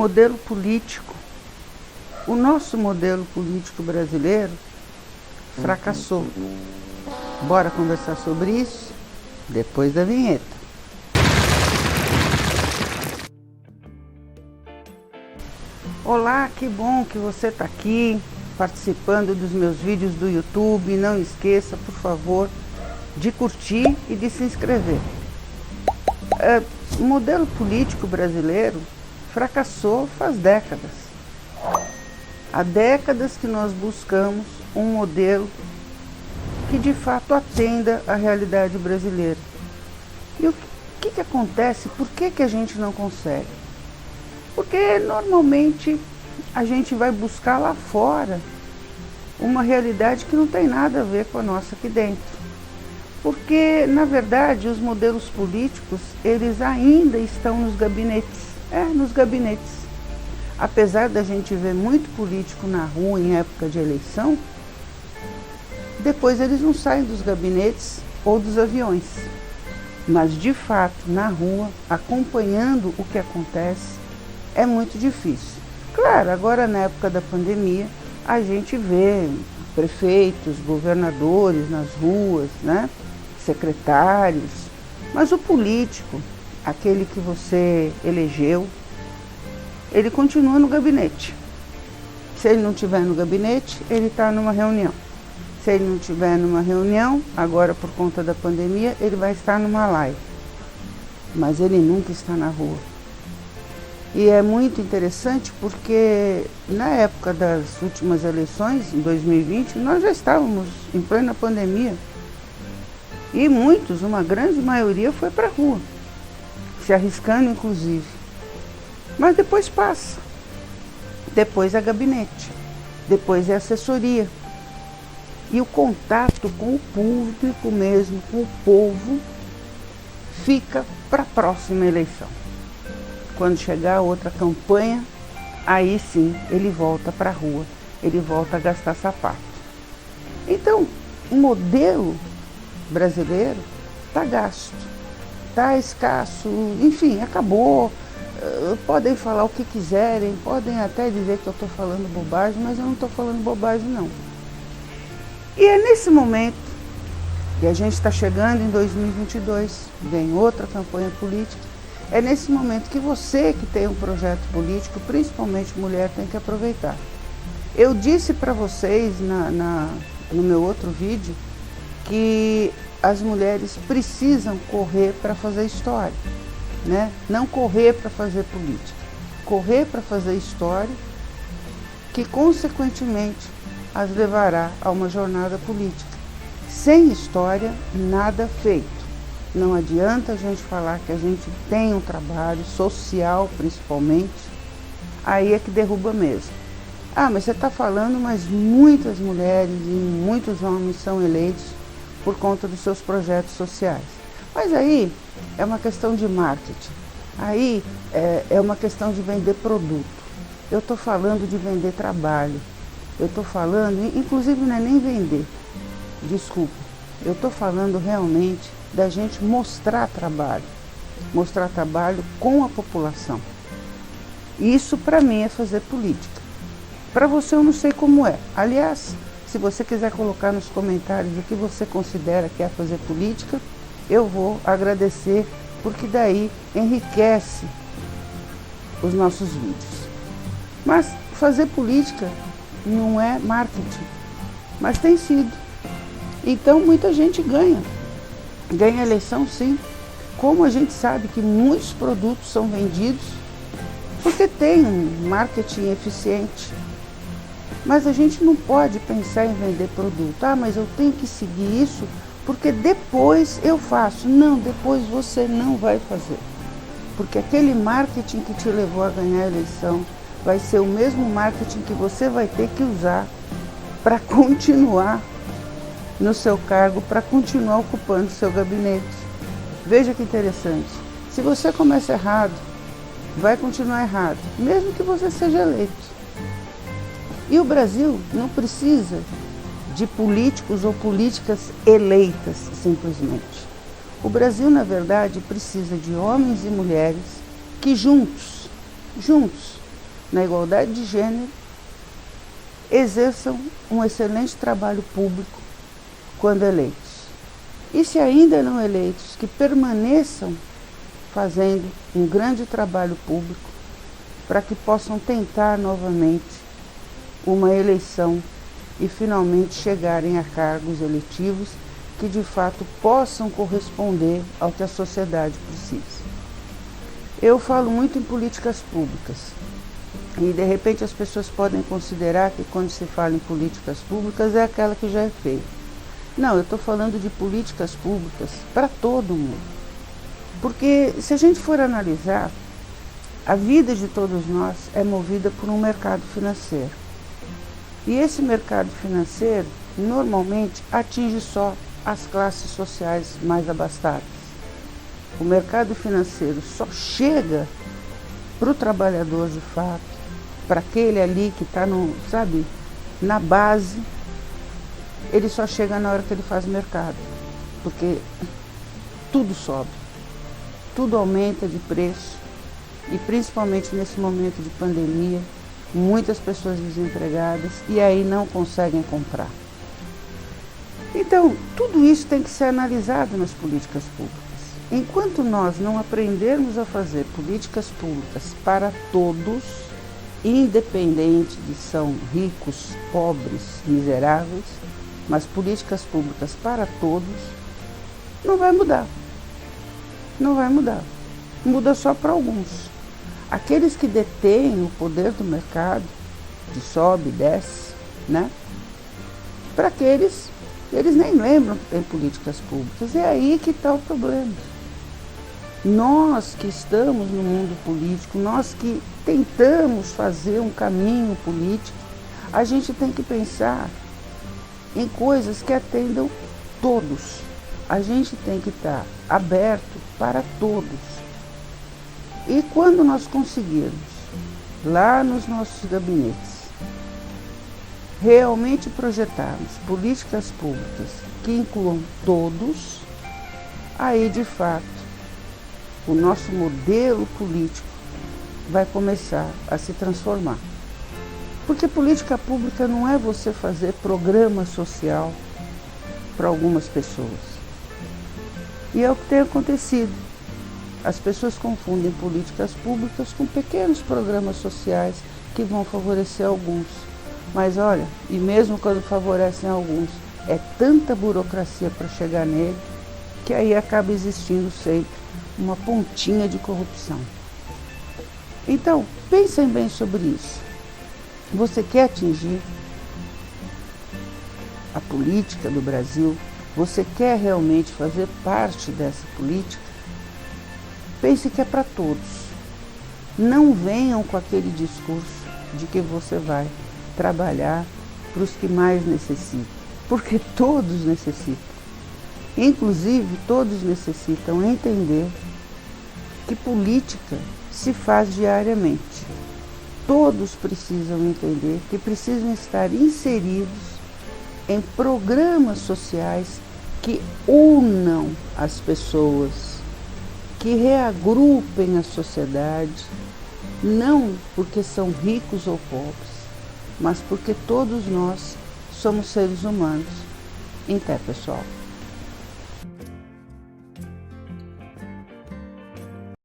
modelo político, o nosso modelo político brasileiro fracassou. Bora conversar sobre isso depois da vinheta. Olá, que bom que você está aqui participando dos meus vídeos do YouTube. Não esqueça, por favor, de curtir e de se inscrever. O modelo político brasileiro fracassou faz décadas. Há décadas que nós buscamos um modelo que de fato atenda à realidade brasileira. E o que acontece? Por que a gente não consegue? Porque normalmente a gente vai buscar lá fora uma realidade que não tem nada a ver com a nossa aqui dentro. Porque, na verdade, os modelos políticos, eles ainda estão nos gabinetes. Nos gabinetes. Apesar da gente ver muito político na rua em época de eleição, depois eles não saem dos gabinetes ou dos aviões. Mas, de fato, na rua, acompanhando o que acontece, é muito difícil. Claro, agora na época da pandemia, a gente vê prefeitos, governadores nas ruas, né? Secretários, mas o político, aquele que você elegeu, ele continua no gabinete. Se ele não estiver no gabinete, ele está numa reunião. Se ele não estiver numa reunião, agora por conta da pandemia, ele vai estar numa live. Mas ele nunca está na rua. E é muito interessante porque na época das últimas eleições, em 2020, nós já estávamos em plena pandemia. E muitos, uma grande maioria, foi para a rua, se arriscando inclusive. Mas depois passa. Depois é gabinete. Depois é assessoria. E o contato com o público mesmo, com o povo, fica para a próxima eleição. Quando chegar outra campanha, aí sim ele volta para a rua, ele volta a gastar sapato. Então, o modelo brasileiro está gasto, está escasso, enfim, acabou. Podem falar o que quiserem, podem até dizer que eu estou falando bobagem, mas eu não estou falando bobagem não. E é nesse momento, e a gente está chegando em 2022, vem outra campanha política, é nesse momento que você que tem um projeto político, principalmente mulher, tem que aproveitar. Eu disse para vocês no meu outro vídeo que as mulheres precisam correr para fazer história, né? Não correr para fazer política, correr para fazer história que consequentemente as levará a uma jornada política. Sem história, nada feito. Não adianta a gente falar que a gente tem um trabalho social, principalmente, aí é que derruba mesmo. Mas você está falando, mas muitas mulheres e muitos homens são eleitos por conta dos seus projetos sociais. Mas aí é uma questão de marketing, aí é uma questão de vender produto. Eu estou falando de vender trabalho, eu estou falando, inclusive não é nem vender, desculpa, eu estou falando realmente da gente mostrar trabalho com a população. Isso para mim é fazer política. Para você eu não sei como é. Aliás, se você quiser colocar nos comentários o que você considera que é fazer política, eu vou agradecer, porque daí enriquece os nossos vídeos. Mas fazer política não é marketing, mas tem sido. Então muita gente ganha eleição sim. Como a gente sabe que muitos produtos são vendidos porque tem um marketing eficiente. Mas a gente não pode pensar em vender produto. Mas eu tenho que seguir isso porque depois eu faço. Não, depois você não vai fazer. Porque aquele marketing que te levou a ganhar a eleição vai ser o mesmo marketing que você vai ter que usar para continuar no seu cargo, para continuar ocupando o seu gabinete. Veja que interessante. Se você começa errado, vai continuar errado, mesmo que você seja eleito. E o Brasil não precisa de políticos ou políticas eleitas, simplesmente. O Brasil, na verdade, precisa de homens e mulheres que juntos, na igualdade de gênero, exerçam um excelente trabalho público quando eleitos. E se ainda não eleitos, que permaneçam fazendo um grande trabalho público para que possam tentar novamente uma eleição e finalmente chegarem a cargos eletivos que de fato possam corresponder ao que a sociedade precisa. Eu falo muito em políticas públicas e de repente as pessoas podem considerar que quando se fala em políticas públicas é aquela que já é feita. Não, eu estou falando de políticas públicas para todo mundo. Porque se a gente for analisar, a vida de todos nós é movida por um mercado financeiro. E esse mercado financeiro normalmente atinge só as classes sociais mais abastadas. O mercado financeiro só chega para o trabalhador de fato, para aquele ali que está na base, ele só chega na hora que ele faz mercado, porque tudo sobe, tudo aumenta de preço, e principalmente nesse momento de pandemia, muitas pessoas desempregadas e aí não conseguem comprar. Então, tudo isso tem que ser analisado nas políticas públicas. Enquanto nós não aprendermos a fazer políticas públicas para todos, independente de são ricos, pobres, miseráveis, mas políticas públicas para todos, não vai mudar. Não vai mudar. Muda só para alguns. Aqueles que detêm o poder do mercado, de sobe e desce, para aqueles, eles nem lembram que tem políticas públicas. É aí que está o problema. Nós que estamos no mundo político, nós que tentamos fazer um caminho político, a gente tem que pensar em coisas que atendam todos. A gente tem que estar aberto para todos. E quando nós conseguirmos, lá nos nossos gabinetes, realmente projetarmos políticas públicas que incluam todos, aí de fato o nosso modelo político vai começar a se transformar. Porque política pública não é você fazer programa social para algumas pessoas. E é o que tem acontecido. As pessoas confundem políticas públicas com pequenos programas sociais que vão favorecer alguns. Mas olha, e mesmo quando favorecem alguns, é tanta burocracia para chegar nele, que aí acaba existindo sempre uma pontinha de corrupção. Então, pensem bem sobre isso. Você quer atingir a política do Brasil? Você quer realmente fazer parte dessa política? Pense que é para todos. Não venham com aquele discurso de que você vai trabalhar para os que mais necessitam, porque todos necessitam. Inclusive, todos necessitam entender que política se faz diariamente. Todos precisam entender que precisam estar inseridos em programas sociais que unam as pessoas, que reagrupem a sociedade, não porque são ricos ou pobres, mas porque todos nós somos seres humanos. Até, pessoal.